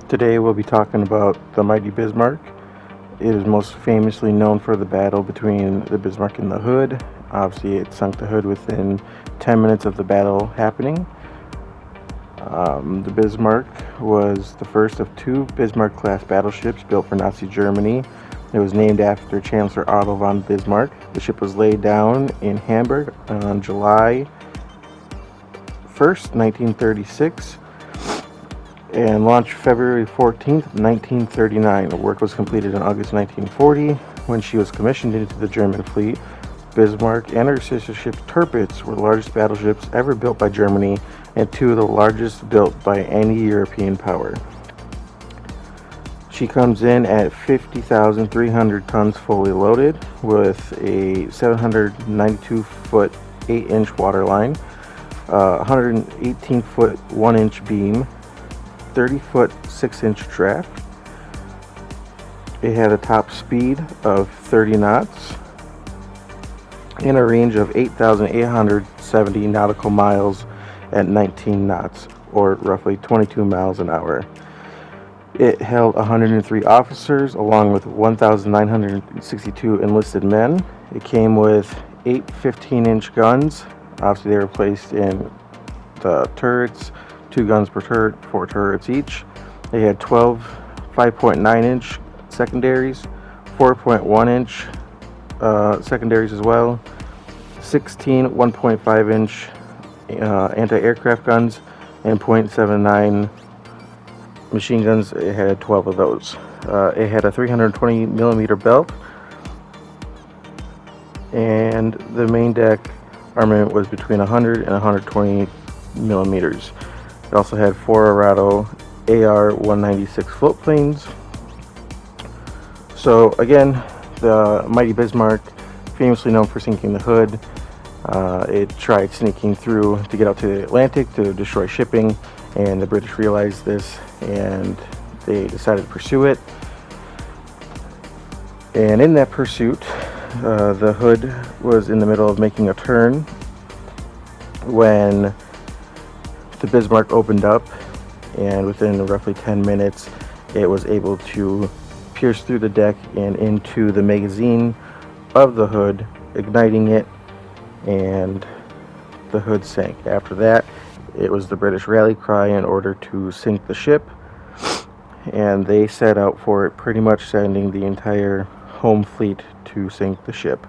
Today we'll be talking about the mighty Bismarck. It is most famously known for the battle between the Bismarck and the Hood. Obviously, it sunk the Hood within 10 minutes of the battle happening. The Bismarck was the first of two Bismarck-class battleships built for Nazi Germany. It was named after Chancellor Otto von Bismarck. The ship was laid down in Hamburg on July 1st, 1936, and launched February 14th, 1939. The work was completed in August 1940 when she was commissioned into the German fleet. Bismarck and her sister ship Tirpitz were the largest battleships ever built by Germany and two of the largest built by any European power. She comes in at 50,300 tons fully loaded with a 792-foot 8-inch waterline, 118-foot 1-inch beam, 30-foot 6-inch draft. It had a top speed of 30 knots and a range of 8,870 nautical miles at 19 knots, or roughly 22 miles an hour. It held 103 officers along with 1,962 enlisted men. It came with 8 15-inch guns. Obviously, they were placed in the turrets, 2 guns per turret, 4 turrets each. They had 12 5.9-inch secondaries, 4.1-inch secondaries as well, 16 1.5-inch anti-aircraft guns, and .79 machine guns. It had 12 of those. It had a 320 millimeter belt, and the main deck armament was between 100 and 120 millimeters. It also had 4 Arado AR-196 float planes. So again, the mighty Bismarck, famously known for sinking the Hood, it tried sneaking through to get out to the Atlantic to destroy shipping, and the British realized this and they decided to pursue it. And in that pursuit, the Hood was in the middle of making a turn when the Bismarck opened up, and within roughly 10 minutes it was able to pierce through the deck and into the magazine of the Hood, igniting it, and the Hood sank. After that, it was the British rally cry in order to sink the ship, and they set out for it, pretty much sending the entire home fleet to sink the ship.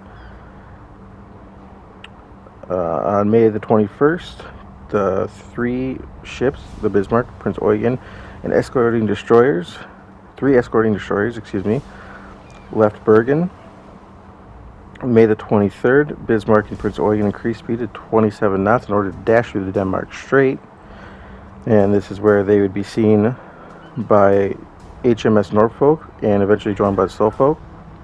On May the 21st, the 3 ships, the Bismarck, Prince Eugen, and 3 escorting destroyers, left Bergen. May the 23rd, Bismarck and Prince Eugen increased speed to 27 knots in order to dash through the Denmark Strait, and this is where they would be seen by HMS Norfolk and eventually joined by Suffolk.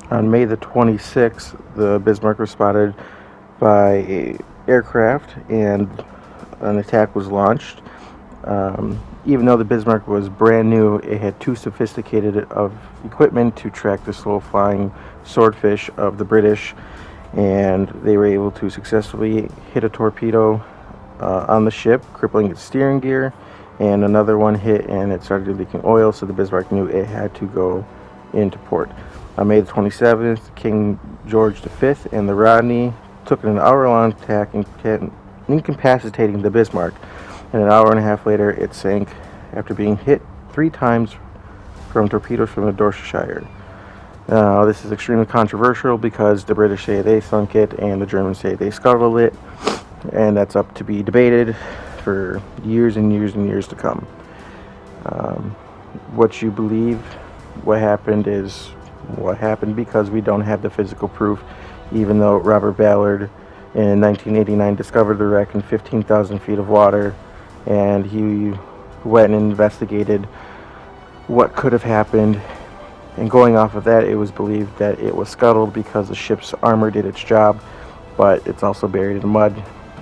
On May the 26th, the Bismarck was spotted by an aircraft and an attack was launched. Even though the Bismarck was brand new, it had too sophisticated of equipment to track the slow-flying swordfish of the British, and they were able to successfully hit a torpedo on the ship, crippling its steering gear, and another one hit and it started leaking oil, so the Bismarck knew it had to go into port. On May the 27th, King George V and the Rodney took an hour-long attack, incapacitating the Bismarck, and an hour and a half later it sank after being hit 3 times from torpedoes from the Dorsetshire. Now, this is extremely controversial because the British say they sunk it and the Germans say they scuttled it, and that's up to be debated for years and years and years to come. What you believe, what happened is what happened, because we don't have the physical proof, even though Robert Ballard in 1989 discovered the wreck in 15,000 feet of water, and he went and investigated what could have happened, and going off of that, it was believed that it was scuttled because the ship's armor did its job, but it's also buried in mud,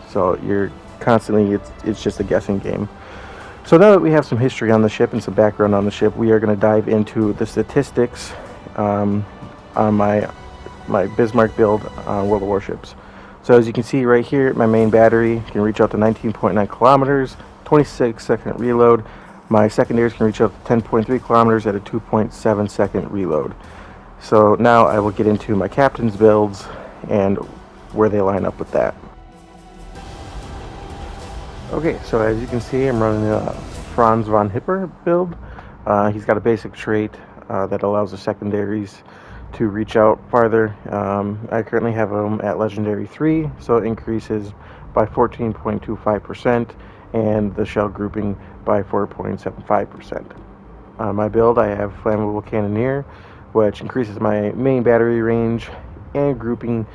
so you're constantly, it's just a guessing game. So now that we have some history on the ship and some background on the ship, we are going to dive into the statistics on my Bismarck build on World of Warships. So as you can see right here, my main battery can reach out to 19.9 kilometers, 26-second reload. My secondaries can reach up to 10.3 kilometers at a 2.7 second reload. So now I will get into my captain's builds and where they line up with that. Okay, so as you can see, I'm running a Franz von Hipper build. He's got a basic trait that allows the secondaries to reach out farther. I currently have him at Legendary 3, so it increases by 14.25%, and the shell grouping by 4.75%. My build, I have Flammable Cannoneer, which increases my main battery range and grouping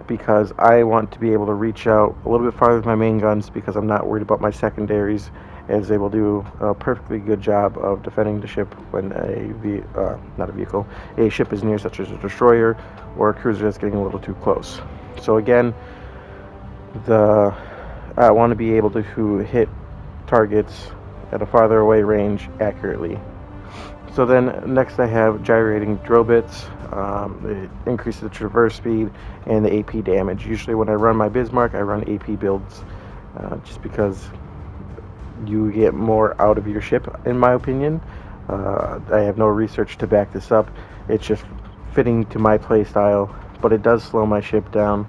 because I want to be able to reach out a little bit farther with my main guns, because I'm not worried about my secondaries, as they will do a perfectly good job of defending the ship when a ship is near, such as a destroyer or a cruiser that's getting a little too close. So again, I want to be able to hit targets at a farther away range accurately. So then next I have gyrating drill bits. It increases the traverse speed and the AP damage. Usually when I run my Bismarck, I run AP builds just because you get more out of your ship, in my opinion. I have no research to back this up. It's just fitting to my play style, but it does slow my ship down,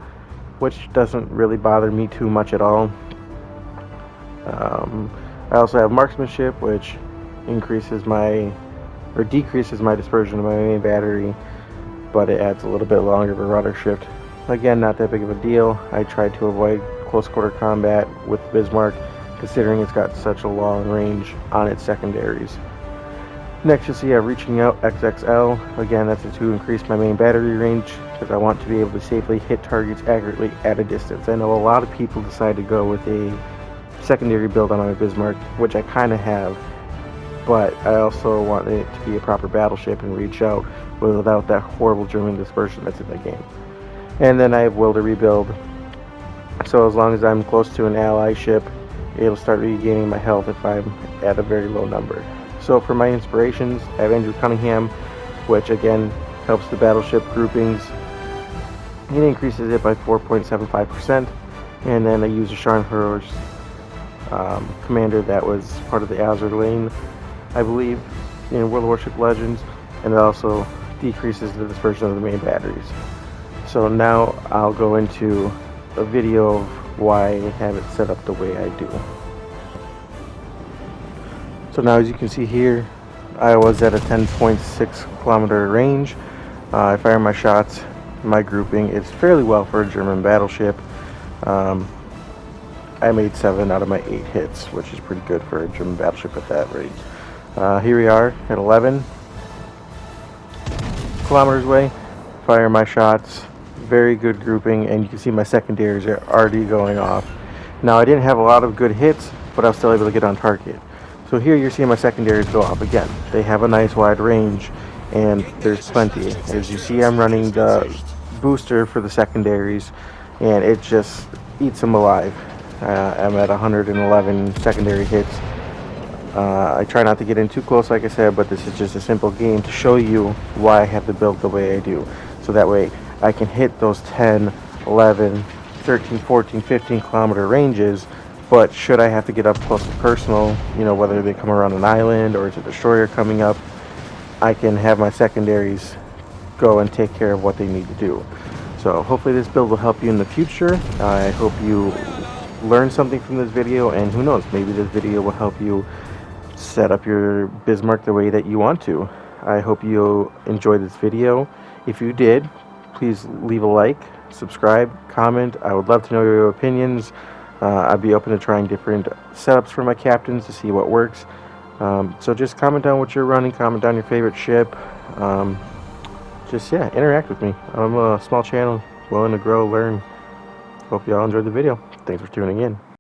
which doesn't really bother me too much at all. I also have marksmanship, which decreases my dispersion of my main battery, but it adds a little bit longer of a rudder shift. Again, not that big of a deal. I try to avoid close quarter combat with Bismarck, considering it's got such a long range on its secondaries. Next, you'll see I have Reaching Out XXL. Again, that's to increase my main battery range, because I want to be able to safely hit targets accurately at a distance. I know a lot of people decide to go with a secondary build on my Bismarck, which I kind of have, but I also want it to be a proper battleship and reach out without that horrible German dispersion that's in the game. And then I have Will to rebuild, so as long as I'm close to an ally ship, it'll start regaining my health if I'm at a very low number. So for my inspirations, I have Andrew Cunningham, which again helps the battleship groupings. It increases it by 4.75%, and then I use a Scharnhorst commander that was part of the Azure Lane, I believe, in World of Warships Legends, and it also decreases the dispersion of the main batteries. So now I'll go into a video of why I have it set up the way I do. So now, as you can see here, I was at a 10.6 kilometer range. I fire my shots. My grouping is fairly well for a German battleship. I made 7 out of my 8 hits, which is pretty good for a German battleship at that rate. Here we are at 11 kilometers away. Fire my shots. Very good grouping, and you can see my secondaries are already going off. Now, I didn't have a lot of good hits, but I was still able to get on target. So here you're seeing my secondaries go off again. They have a nice wide range, and there's plenty. As you see, I'm running the booster for the secondaries, and it just eats them alive. I'm at 111 secondary hits. I try not to get in too close, like I said, but this is just a simple game to show you why I have to build the way I do. So that way I can hit those 10, 11, 13, 14, 15 kilometer ranges. But should I have to get up close and personal, whether they come around an island or it's a destroyer coming up, I can have my secondaries go and take care of what they need to do. So hopefully this build will help you in the future. I hope you learn something from this video, and who knows, maybe this video will help you set up your Bismarck the way that you want to. I hope you enjoyed this video. If you did, please leave a like, subscribe, comment. I would love to know your opinions. I'd be open to trying different setups for my captains to see what works. So just comment down what you're running, comment down your favorite ship. Interact with me. I'm a small channel, willing to grow, learn. Hope you all enjoyed the video. Thanks for tuning in.